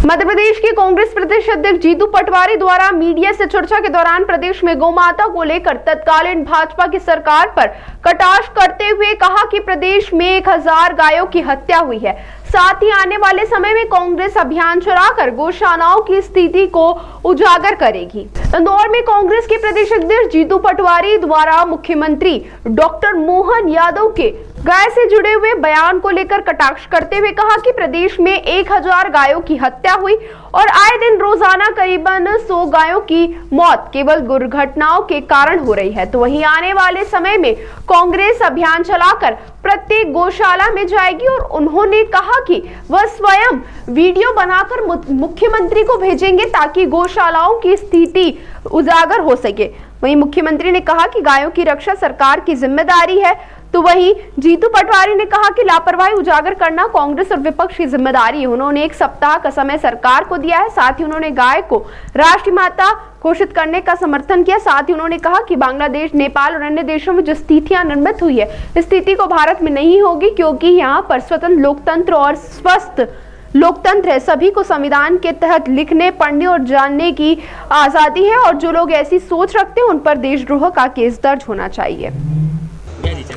मध्य प्रदेश के कांग्रेस प्रदेश अध्यक्ष जीतू पटवारी द्वारा मीडिया से चर्चा के दौरान प्रदेश में गौमाता को लेकर तत्कालीन भाजपा की सरकार पर कटाक्ष करते हुए कहा कि प्रदेश में 1000 गायों की हत्या हुई है। साथ ही आने वाले समय में कांग्रेस अभियान चलाकर गौशालाओं की स्थिति को उजागर करेगी। इंदौर में कांग्रेस के प्रदेश अध्यक्ष जीतू पटवारी द्वारा मुख्यमंत्री डॉक्टर मोहन यादव के गाय से जुड़े हुए बयान को लेकर कटाक्ष करते हुए कहा कि प्रदेश में 1000 गायों की हत्या हुई और आए दिन रोजाना करीबन 100 गायों की मौत केवल दुर्घटनाओं के कारण हो रही है। तो वहीं आने वाले समय में कांग्रेस अभियान चलाकर प्रत्येक गौशाला में जाएगी और उन्होंने कहा कि वह स्वयं वीडियो बनाकर मुख्यमंत्री को भेजेंगे ताकि गौशालाओं की स्थिति उजागर हो सके। वहीं मुख्यमंत्री ने कहा कि गायों की रक्षा सरकार की जिम्मेदारी है। तो वहीं जीतू पटवारी ने कहा कि लापरवाही उजागर करना कांग्रेस और विपक्ष की जिम्मेदारी है। उन्होंने 1 सप्ताह का समय सरकार को दिया है। साथ ही उन्होंने गाय को राष्ट्रीय माता घोषित करने का समर्थन किया। साथ ही उन्होंने कहा कि बांग्लादेश, नेपाल और अन्य देशों में जो स्थितियां निर्मित हुई है, इस स्थिति को भारत में नहीं होगी, क्योंकि यहाँ पर स्वतंत्र लोकतंत्र और स्वस्थ लोकतंत्र है। सभी को संविधान के तहत लिखने, पढ़ने और जानने की आजादी है और जो लोग ऐसी सोच रखते हैं उन पर देशद्रोह का केस दर्ज होना चाहिए।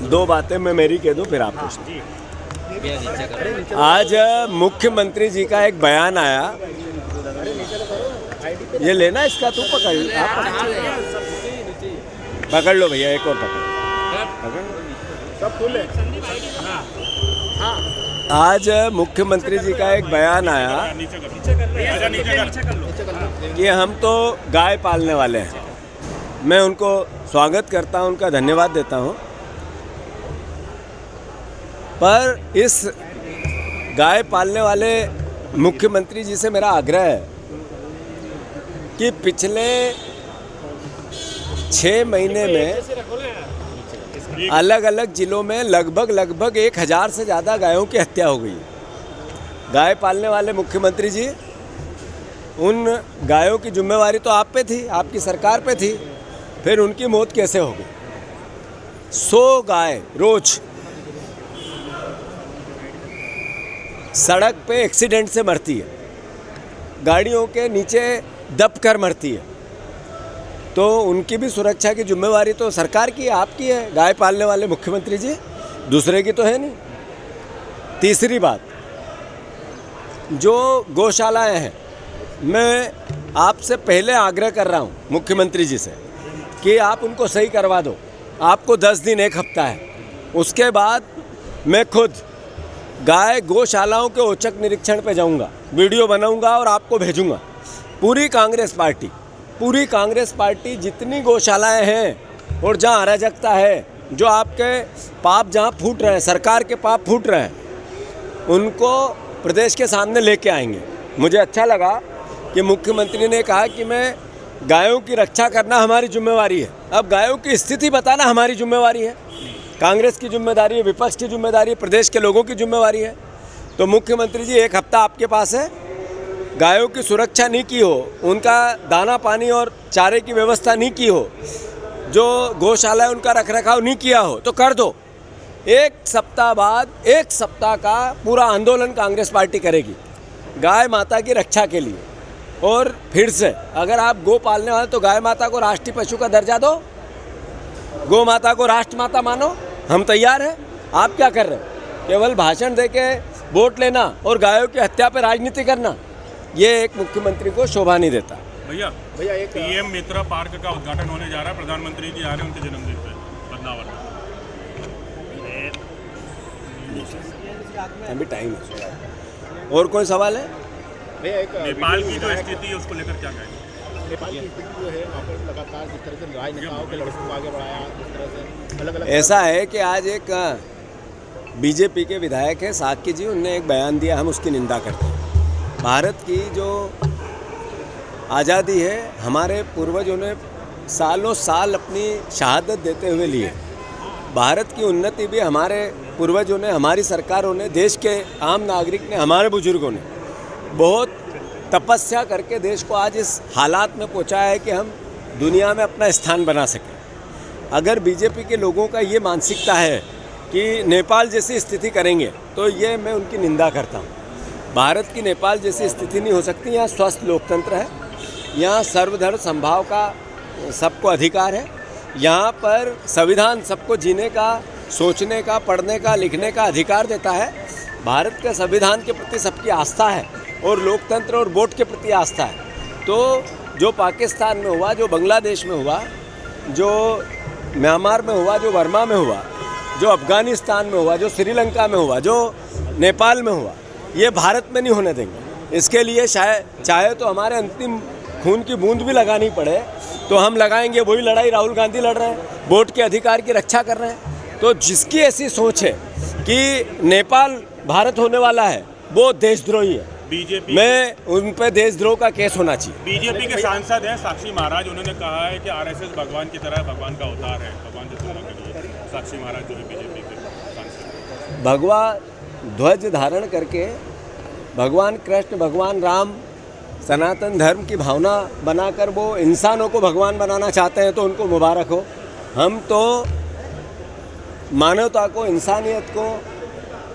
2 बातें मैं मेरी कह दूं, फिर आप पूछिए। आज मुख्यमंत्री जी का एक बयान आया, ये लेना इसका, तू पकड़, आप पकड़ लो भैया, एक और पकड़, सब फूल है। आज मुख्यमंत्री जी का एक बयान आया कि हम तो गाय पालने वाले हैं। मैं उनको स्वागत करता हूं, उनका धन्यवाद देता हूं, पर इस गाय पालने वाले मुख्यमंत्री जी से मेरा आग्रह है कि पिछले 6 महीने में अलग अलग जिलों में लगभग 1000 से ज़्यादा गायों की हत्या हो गई। गाय पालने वाले मुख्यमंत्री जी, उन गायों की जिम्मेवारी तो आप पे थी, आपकी सरकार पे थी, फिर उनकी मौत कैसे हो गई? 100 गाय रोज सड़क पे एक्सीडेंट से मरती है, गाड़ियों के नीचे दब कर मरती है। तो उनकी भी सुरक्षा की जिम्मेवारी तो सरकार की, आपकी है, गाय पालने वाले मुख्यमंत्री जी, दूसरे की तो है नहीं। तीसरी बात, जो गौशालाएं हैं, मैं आपसे पहले आग्रह कर रहा हूं मुख्यमंत्री जी से कि आप उनको सही करवा दो। आपको 10 दिन 1 हफ्ता है, उसके बाद मैं खुद गाय गौशालाओं के औचक निरीक्षण पे जाऊंगा, वीडियो बनाऊंगा और आपको भेजूंगा। पूरी कांग्रेस पार्टी जितनी गौशालाएं हैं और जहां अराजकता है, जो आपके पाप जहां फूट रहे हैं, सरकार के पाप फूट रहे हैं, उनको प्रदेश के सामने लेके आएंगे। मुझे अच्छा लगा कि मुख्यमंत्री ने कहा कि मैं गायों की रक्षा करना हमारी जिम्मेवारी है। अब गायों की स्थिति बताना हमारी जिम्मेवारी है, कांग्रेस की जिम्मेदारी है, विपक्ष की जिम्मेदारी है, प्रदेश के लोगों की जिम्मेवारी है। तो मुख्यमंत्री जी, 1 हफ्ता आपके पास है। गायों की सुरक्षा नहीं की हो, उनका दाना पानी और चारे की व्यवस्था नहीं की हो, जो गौशाला है उनका रखरखाव नहीं किया हो, तो कर दो। 1 सप्ताह बाद 1 सप्ताह का पूरा आंदोलन कांग्रेस पार्टी करेगी गाय माता की रक्षा के लिए। और फिर से, अगर आप गौ पालने वाले तो गाय माता को राष्ट्रीय पशु का दर्जा दो, गौ माता को राष्ट्र माता मानो, हम तैयार हैं। आप क्या कर रहे हैं? केवल भाषण देके वोट लेना और गायों की हत्या पर राजनीति करना, ये एक मुख्यमंत्री को शोभा नहीं देता। भैया एक पीएम मित्रा पार्क का उद्घाटन होने जा रहा है, प्रधानमंत्री जी आ रहे हैं उनके जन्मदिन पे बदनावर। अभी टाइम है। और कोई सवाल है? नेपाल की जो स्थिति है उसको लेकर क्या कहेंगे? नेपाल की स्थिति जो है, वहाँ पर लगातार जिस तरह से राजनेताओं के लड़कों को आगे बढ़ाया, जिस तरह से अलग-अलग, ऐसा है कि आज एक बीजेपी के विधायक है साकी जी, उनने एक बयान दिया, हम उसकी निंदा करते हैं। भारत की जो आज़ादी है, हमारे पूर्वजों ने सालों साल अपनी शहादत देते हुए ली है। भारत की उन्नति भी हमारे पूर्वजों ने, हमारी सरकारों ने, देश के आम नागरिक ने, हमारे बुजुर्गों ने बहुत तपस्या करके देश को आज इस हालात में पहुंचाया है कि हम दुनिया में अपना स्थान बना सकें। अगर बीजेपी के लोगों का ये मानसिकता है कि नेपाल जैसी स्थिति करेंगे, तो ये मैं उनकी निंदा करता हूँ। भारत की नेपाल जैसी स्थिति नहीं हो सकती। यहाँ स्वस्थ लोकतंत्र है, यहाँ सर्वधर्म समभाव का सबको अधिकार है, यहाँ पर संविधान सबको जीने का, सोचने का, पढ़ने का, लिखने का अधिकार देता है। भारत के संविधान के प्रति सबकी आस्था है और लोकतंत्र और वोट के प्रति आस्था है। तो जो पाकिस्तान में हुआ, जो बांग्लादेश में हुआ, जो म्यांमार में हुआ, जो बर्मा में हुआ, जो अफगानिस्तान में हुआ, जो श्रीलंका में हुआ, जो नेपाल में हुआ, ये भारत में नहीं होने देंगे। इसके लिए चाहे तो हमारे अंतिम खून की बूंद भी लगानी पड़े तो हम लगाएंगे। वही लड़ाई राहुल गांधी लड़ रहे हैं, वोट के अधिकार की रक्षा कर रहे हैं। तो जिसकी ऐसी सोच है कि नेपाल भारत होने वाला है, वो देशद्रोही है। बीजेपी मैं उन पर देशद्रोह का केस होना चाहिए। बीजेपी के सांसद हैं साक्षी महाराज, उन्होंने कहा है कि आरएसएस भगवान की तरह भगवान का अवतार है, भगवान से तुलना करिए। साक्षी महाराज जो है बीजेपी के सांसद, भगवा ध्वज धारण करके भगवान कृष्ण, भगवान राम, सनातन धर्म की भावना बनाकर वो इंसानों को भगवान बनाना चाहते हैं तो उनको मुबारक हो। हम तो मानवता को, इंसानियत को,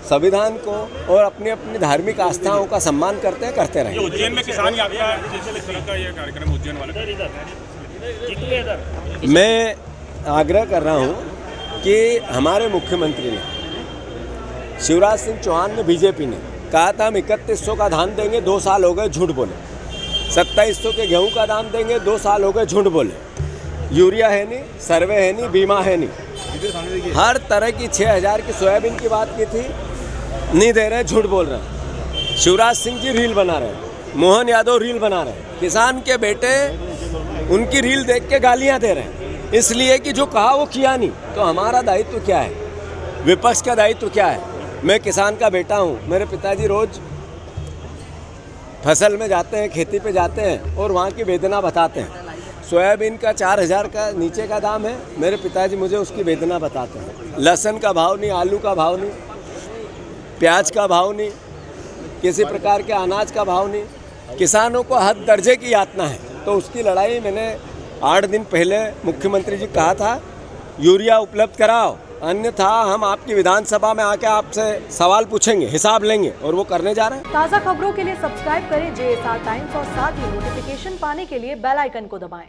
संविधान को और अपनी अपनी धार्मिक आस्थाओं का सम्मान करते हैं, करते रहेंगे। उज्जैन में किसान यात्रा इस तरह का ये कार्यक्रम उज्जैन वाले, मैं आग्रह कर रहा हूँ कि हमारे मुख्यमंत्री ने, शिवराज सिंह चौहान ने, बीजेपी ने कहा था हम 3100 का धान देंगे, 2 साल हो गए झूठ बोले। 2700 के गेहूं का दाम देंगे, 2 साल हो गए झूठ बोले। यूरिया है नहीं, सर्वे है नहीं, बीमा है नहीं। हर तरह की 6000 की सोयाबीन की बात की थी, नहीं दे रहे, झूठ बोल रहे हैं। शिवराज सिंह जी रील बना रहे हैं, मोहन यादव रील बना रहे हैं, किसान के बेटे उनकी रील देख के गालियां दे रहे हैं, इसलिए कि जो कहा वो किया नहीं। तो हमारा दायित्व क्या है, विपक्ष का दायित्व क्या है? मैं किसान का बेटा हूँ, मेरे पिताजी रोज़ फसल में जाते हैं, खेती पे जाते हैं और वहाँ की वेदना बताते हैं। सोयाबीन का 4000 का नीचे का दाम है, मेरे पिताजी मुझे उसकी वेदना बताते हैं। लहसुन का भाव नहीं, आलू का भाव नहीं, प्याज का भाव नहीं, किसी प्रकार के अनाज का भाव नहीं। किसानों को हद दर्जे की यातना है, तो उसकी लड़ाई मैंने 8 दिन पहले मुख्यमंत्री जी कहा था, यूरिया उपलब्ध कराओ, अन्यथा हम आपकी विधानसभा में आके आपसे सवाल पूछेंगे, हिसाब लेंगे, और वो करने जा रहे हैं। ताज़ा खबरों के लिए सब्सक्राइब करें JSR टाइम्स और साथ ही नोटिफिकेशन पाने के लिए बेल आइकन को दबाएं।